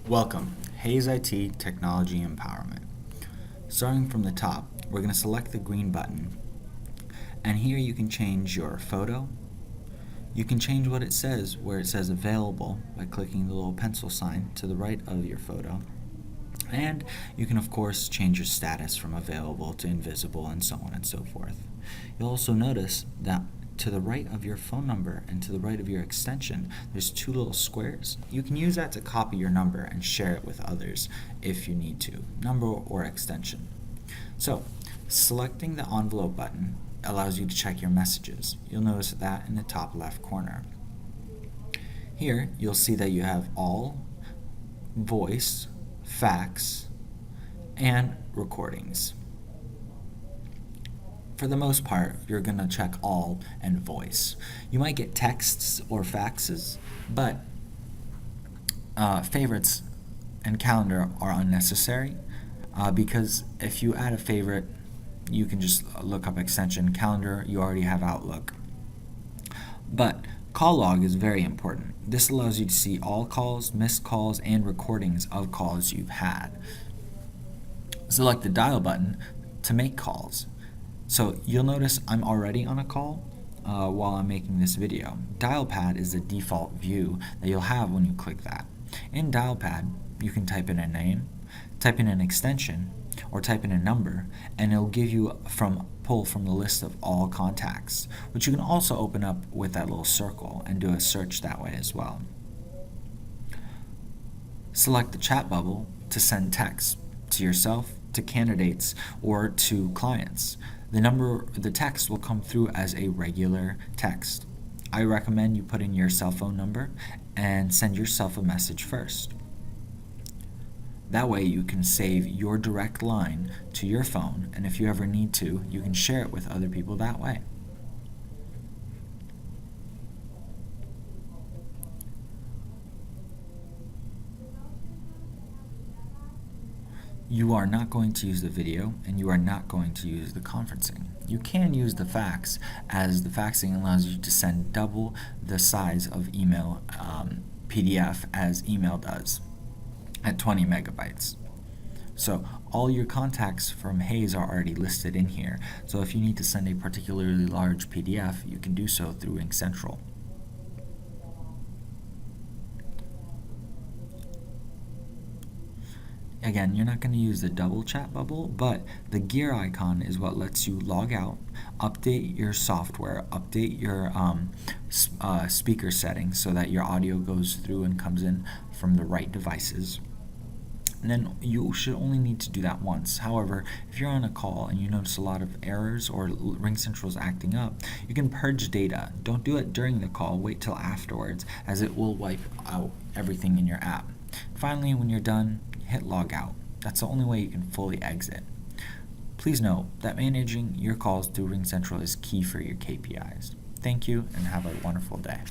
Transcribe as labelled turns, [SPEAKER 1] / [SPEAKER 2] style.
[SPEAKER 1] Welcome, Hayes IT Technology Empowerment. Starting from the top, we're going to select the green button, and here you can change your photo. You can change what it says, where it says available, by clicking the little pencil sign to the right of your photo. And you can of course change your status from available to invisible and so on and so forth. You'll also notice that to the right of your phone number and to the right of your extension, there's two little squares. You can use that to copy your number and share it with others if you need to, number or extension. So, selecting the envelope button allows you to check your messages. You'll notice that in the top left corner. Here, you'll see that you have all, voice, fax, and recordings. For the most part, you're going to check all and voice. You might get texts or faxes, but favorites and calendar are unnecessary because if you add a favorite, you can just look up extension. Calendar, you already have Outlook. But call log is very important. This allows you to see all calls, missed calls, and recordings of calls you've had. Select the dial button to make calls. So you'll notice I'm already on a call while I'm making this video. Dial pad is the default view that you'll have when you click that. In dial pad, you can type in a name, type in an extension, or type in a number, and it'll give you pull from the list of all contacts, which you can also open up with that little circle and do a search that way as well. Select the chat bubble to send text to yourself, to candidates, or to clients. The text will come through as a regular text. I recommend you put in your cell phone number and send yourself a message first. That way you can save your direct line to your phone, and if you ever need to, you can share it with other people that way. You are not going to use the video, and you are not going to use the conferencing. You can use the fax, as the faxing allows you to send double the size of email PDF as email does at 20 megabytes. So all your contacts from Hayes are already listed in here. So if you need to send a particularly large PDF, you can do so through RingCentral. Again, you're not going to use the double chat bubble, but the gear icon is what lets you log out, update your software, update your speaker settings so that your audio goes through and comes in from the right devices. And then you should only need to do that once. However, if you're on a call and you notice a lot of errors or RingCentral is acting up, you can purge data. Don't do it during the call, wait till afterwards, as it will wipe out everything in your app. Finally, when you're done, hit log out. That's the only way you can fully exit. Please note that managing your calls through RingCentral is key for your KPIs. Thank you and have a wonderful day.